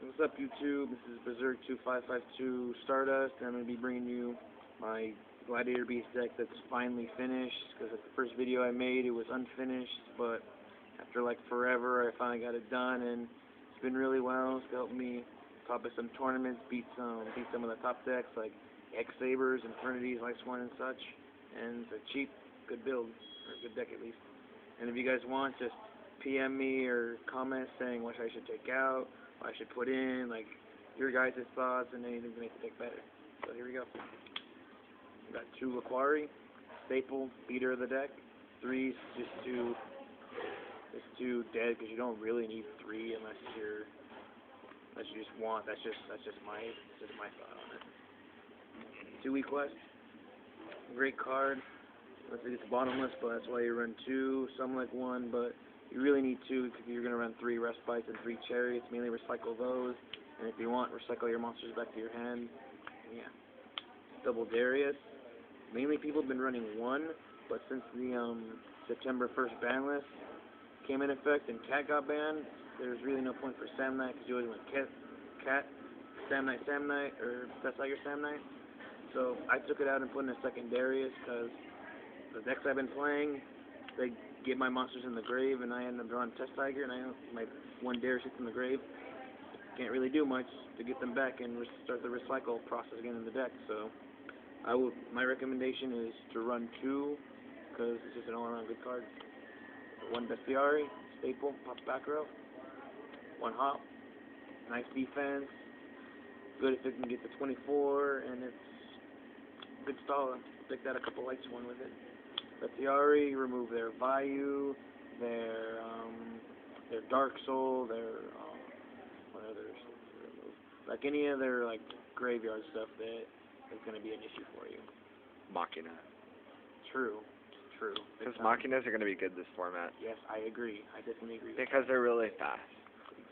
What's up, YouTube? This is Berserk2552 Stardust, and I'm going to be bringing you my Gladiator Beast Deck that's finally finished, because the first video I made, it was unfinished, but after like forever, I finally got it done, and it's been really well. It's helped me top at some tournaments, beat some of the top decks, like X-Sabers, Infernities, Lightsworn, and such, and it's a cheap, good build, or a good deck at least. And if you guys want, just PM me or comment saying what I should take out, what I should put in, like your guys' thoughts and anything to make the deck better. So here we go. We got 2 Laquari, staple, beater of the deck. 3's just too dead because you don't really need 3 unless you just want. That's just my thought on it. 2 Quest, great card. Let's say it's bottomless, but that's why you run 2. Some like 1, but you really need 2 because you're going to run 3 Respites and 3 Chariots. Mainly recycle those, and if you want, recycle your monsters back to your hand. Yeah. Double Darius. Mainly people have been running 1, but since the September 1st ban list came in effect and Cat got banned, there's really no point for Sam Knight because you always went Cat, Sam Knight, or Death Tiger Sam Knight. So I took it out and put in a second Darius because the decks I've been playing, they get my monsters in the grave, and I end up drawing Test Tiger, and my 1 Darius sits in the grave. Can't really do much to get them back and start the recycle process again in the deck. So my recommendation is to run 2, because it's just an all-around good card. 1 Bestiari, staple, pops back row. 1 Hop, nice defense. Good if it can get to 24, and it's good stall. Pick that a couple lights one with it. Bestiari, remove their Vayu, their Dark Soul, their what others to remove? Like any other like graveyard stuff that is going to be an issue for you. Machina. True. Because Machinas are going to be good this format. Yes, I agree. I definitely agree. Because they're really fast.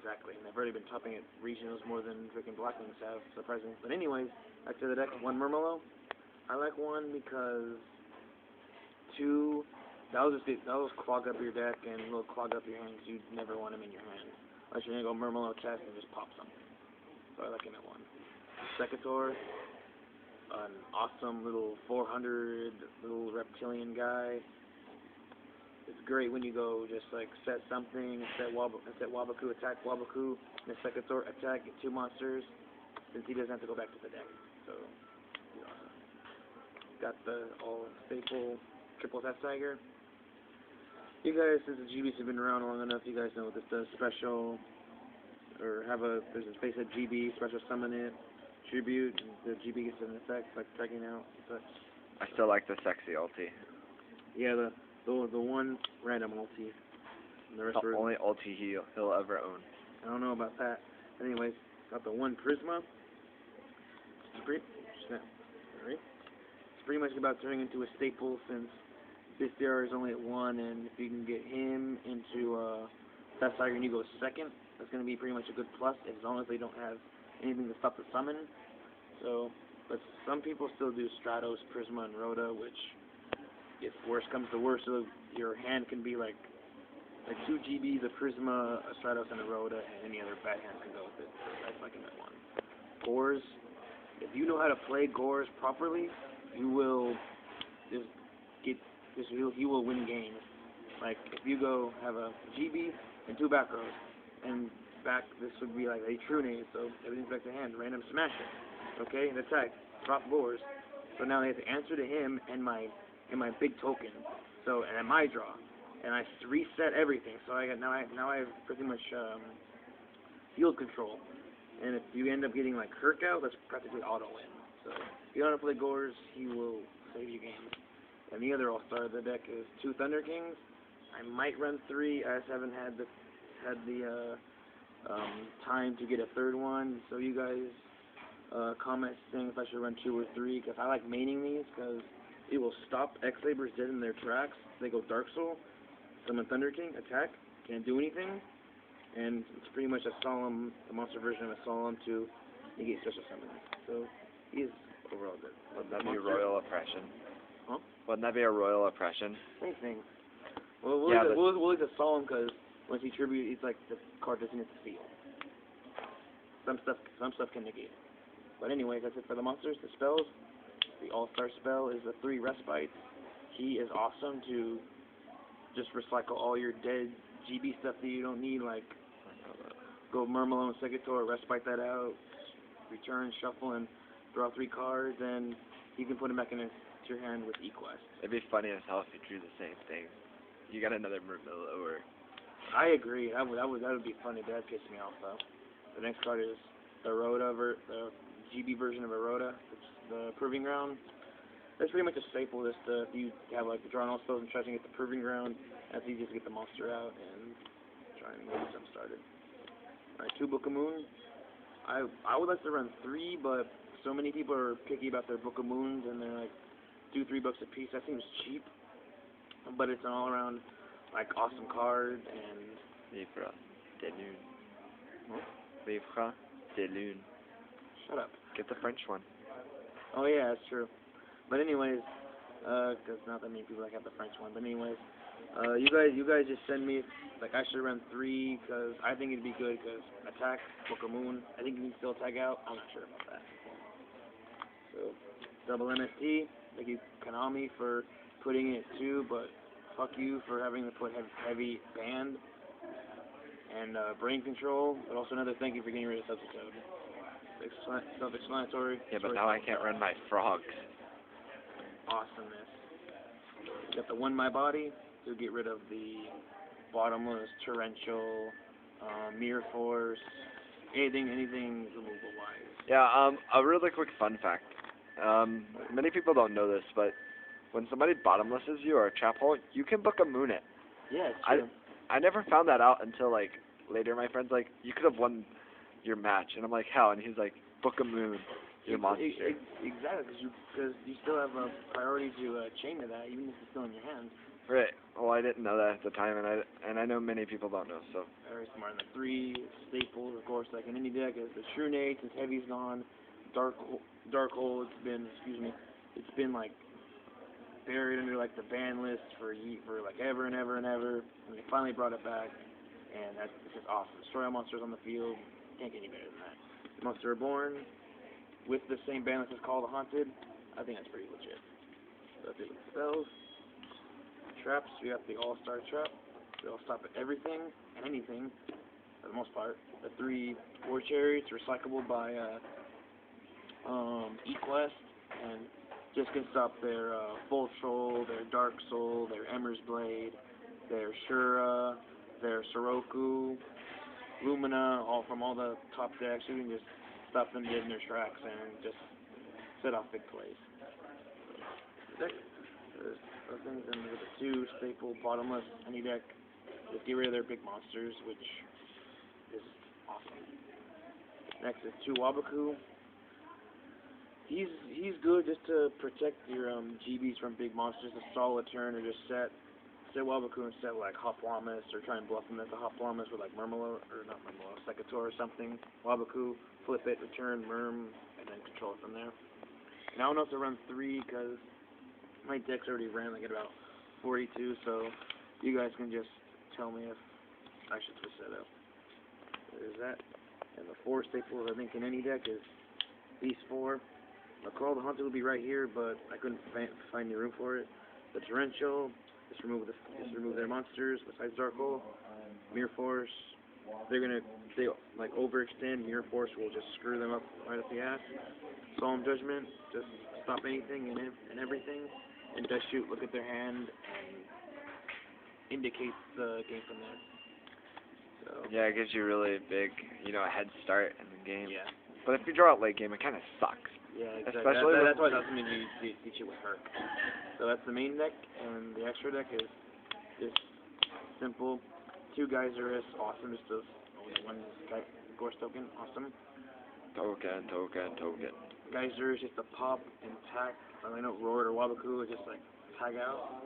Exactly, and they've already been topping at regionals more than freaking Blackwings have, surprisingly. But anyways, back to the deck. 1 Murmelo. I like 1 because 2, that'll clog up your deck and it'll clog up your hand because you'd never want him in your hand. Unless you're going to go Murmelo chest and just pop something. So I like him at 1. Secator, an awesome little 400 little reptilian guy. It's great when you go just like set something, set Wabaku, attack Wabaku, and Secator attack, get 2 monsters, since he doesn't have to go back to the deck. So he's awesome. Got the all staple triple Test Tiger. You guys, since the GBs have been around long enough, you guys know what this does. Special, or there's a space at GB, special summon it, tribute, the GB gets an effect, like tracking out and such. I still like the sexy ulti. Yeah, the 1 random ulti. And the rest The only ulti he'll ever own. I don't know about that. Anyways, got the 1 Prisma. It's pretty much about turning into a staple since Bestiari is only at 1, and if you can get him into Test Tiger and you go second, that's going to be pretty much a good plus, as long as they don't have anything to stop the summon. So, but some people still do Stratos, Prisma, and Rhoda, which, if worse comes to worse, so your hand can be like 2 GBs, a Prisma, a Stratos, and a Rhoda, and any other bad hand can go with it. So that's like him at 1. Gores, if you know how to play Gores properly, you will he will win games. Like if you go have a GB and 2 back rows, and this would be like a true name, so everything's back to hand. Random smash it, okay, and attack, drop Gores. So now they have to answer to him and my big token. So and my draw, and I reset everything. So now I have pretty much field control. And if you end up getting like Kirk out, that's practically auto win. So if you don't know how to play Gores, he will save you games. And the other all-star of the deck is 2 Thunder Kings. I might run 3. I just haven't had the time to get a 3rd one. So you guys comment saying if I should run 2 or 3, because I like maining these because it will stop X-Sabers dead in their tracks. They go Dark Soul, summon Thunder King, attack, can't do anything, and it's pretty much a monster version of a Solemn to negate special summons. So he's overall good. Wouldn't that be a royal oppression? Huh? Wouldn't that be a royal oppression? Same thing. Well, we'll leave the Solemn because once you tribute, it's like the card doesn't hit the field. some stuff can negate it. But anyway, that's it for the monsters. The spells. The All-Star spell is the 3 respite. He is awesome to just recycle all your dead GB stuff that you don't need, like go Murmillo and Segator, respite that out, return, shuffle, and draw 3 cards, and you can put them back into your hand with Equest. It'd be funny as hell if you drew the same thing. You got another Murmillo or... I agree. That would be funny, but that pissed me off though. The next card is the the GB version of Eroda. It's the Proving Ground. That's pretty much a staple. Just if you have like the drawing all spells and try to get the Proving Ground, that's easy to get the monster out and try and get jump started. Alright, 2 Book of Moon. I would like to run 3, but so many people are picky about their Book of Moons, and they're like $2-3 a piece. That seems cheap, but it's an all-around like awesome card. And Vivra de Lune. What? Vivra de Lune. Shut up. Get the French one. Oh yeah, that's true. But anyways, because not that many people like have the French one. But anyways, you guys just send me like I should run 3 because I think it'd be good because attack Book of Moon. I think you can still tag out. I'm not sure about that. So double MST. Thank you Konami for putting it too, but fuck you for having to put heavy band and brain control. But also another thank you for getting rid of Substitute. Self-explanatory. Yeah, but now I can't run my frogs. Awesomeness. You got the One My Body to get rid of the bottomless, torrential, mirror force, anything removal wise. Yeah, a really quick fun fact. Many people don't know this, but when somebody bottomlesses you or a trap hole, you can book a moon it. Yeah, it's true. I never found that out until like later. My friend's like, you could have won your match, and I'm like, how? And he's like, book a moon, your monster. Exactly, because you still have a priority to chain to that, even if it's still in your hands. Right. Well, I didn't know that at the time, and I know many people don't know. So. Very smart. And the 3 staples, of course, like in any deck, is the True Nate, since Heavy's gone. Dark Hole. It's been like buried under like the ban list for like ever and ever and ever, and they finally brought it back, and that's just awesome. Destroy all monsters on the field. Can't get any better than that. Monster Reborn with the same ban list as Call the Haunted. I think that's pretty legit. So that's it with spells. Traps, we got the All-Star Trap. They'll stop at everything and anything, for the most part. The 3 War Chariots, recyclable by Equest, and just can stop their Full Troll, their Dark Soul, their Emmer's Blade, their Shura, their Soroku, Lumina, all from all the top decks. You can just stop them dead in their tracks and just set off big plays. Deck. There's other things in with the 2 staple bottomless any deck. Just get rid of their big monsters, which is awesome. Next is 2 Wabaku. He's good just to protect your GBs from big monsters, to stall a turn or just set Wabaku instead of like Hoplomys, or try and bluff him as a Hoplomys with like Murmillo, or not Murmillo, Segator or something. Wabaku, flip it, return, Murm, and then control it from there. And I don't know if to run 3 because my deck's already ran like at about 42, so you guys can just tell me if I should switch that up. There's that. And the 4 staples I think in any deck is these 4. The Call the Haunted will be right here, but I couldn't find any room for it. The Torrential, just remove their monsters besides Dark Hole. Mirror Force, they like overextend. Mirror Force will just screw them up right up the ass. Solemn Judgment, just stop anything and everything. And Dust Shoot, look at their hand and indicate the game from there. So Yeah, it gives you really a big, a head start in the game. yeah. But if you draw it late game, it kind of sucks. Yeah, exactly. Especially that's why that's something you teach it with her. So that's the main deck, and the extra deck is just simple. 2 Geyserus, awesome. Just those 1 Gorse token, awesome. Token. Geyserus just a pop and tack. I know Roar or Wabaku is just like tag out,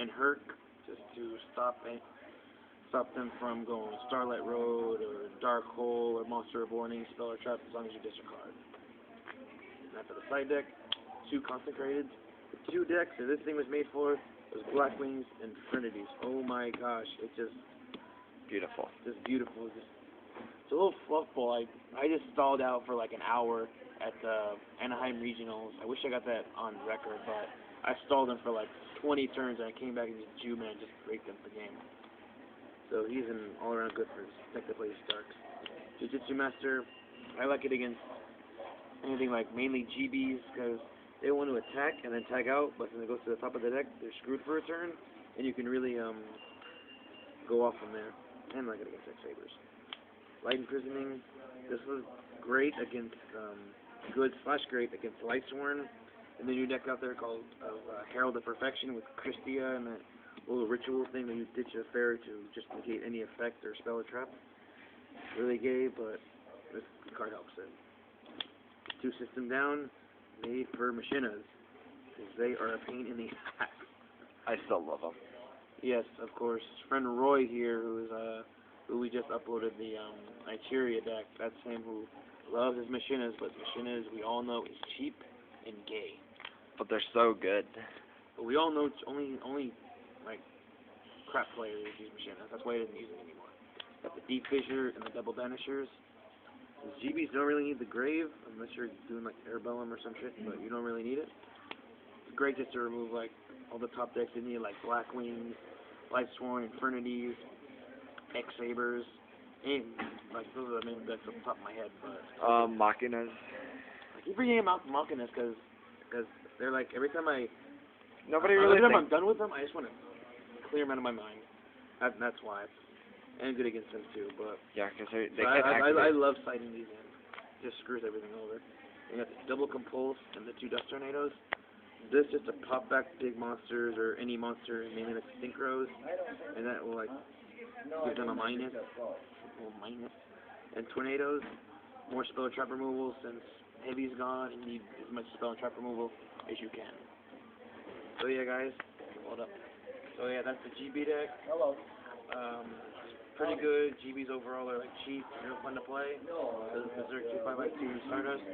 and Herc just to stop them from going Starlight Road or Dark Hole or Monster Reborn, any spell or trap, as long as you discard. And after the side deck, 2 Consecrated. The 2 decks that this thing was made for was Blackwings and Trinities. Oh my gosh, it's just Beautiful. beautiful. Just It's a little fluff ball. I just stalled out for like an hour at the Anaheim Regionals. I wish I got that on record, but I stalled him for like 20 turns, and I came back and just Jew-man just raked him for the game. So he's an all-around good for deck that plays Starks. Jiu-Jitsu Master, I like it against anything like mainly GBs, because they want to attack and then tag out, but when it goes to the top of the deck, they're screwed for a turn, and you can really go off from there. And I like it against X-Sabers. Light Imprisoning, this was great against, good/great against Lightsworn, and the new deck out there called Herald of Perfection with Christia and that little ritual thing that you ditch a fair to just negate any effect or spell or trap. Really gay, but this card helps it. 2 system down, made for Machinas, because they are a pain in the ass. I still love them. Yes, of course. Friend Roy here, who we just uploaded the Icheria deck. That's him who loves his Machinas, but Machinas we all know is cheap and gay. But they're so good. But we all know it's only like crap players use Machinas. That's why he doesn't use it anymore. Got the Deep Fissure and the Double Banishers. The GBs don't really need the Grave unless you're doing like Airbellum or some shit, but you don't really need it. It's great just to remove like all the top decks in here, like Blackwings, Lightsworn, Infernities, X-Sabers, and like those are the main decks off the top of my head. But Machinas. I keep bringing them out Machinas because they're like every time Nobody really every time thinks. I'm done with them, I just want to clear them out of my mind. That's why. And good against them too, but Yeah, because they so can't I activate. love sighting these in. Just screws everything over. And you got the double compulse and the 2 dust tornadoes. This just to pop back big monsters or any monster, mainly like synchros, and that will like give them a minus. And tornadoes, more spell and trap removal since heavy's gone and you need as much spell and trap removal as you can. So yeah, guys, hold up. So yeah, that's the GB deck. Hello. Pretty good. GBs overall are like cheap, real fun to play. This is Berserk 25x2 Stardust.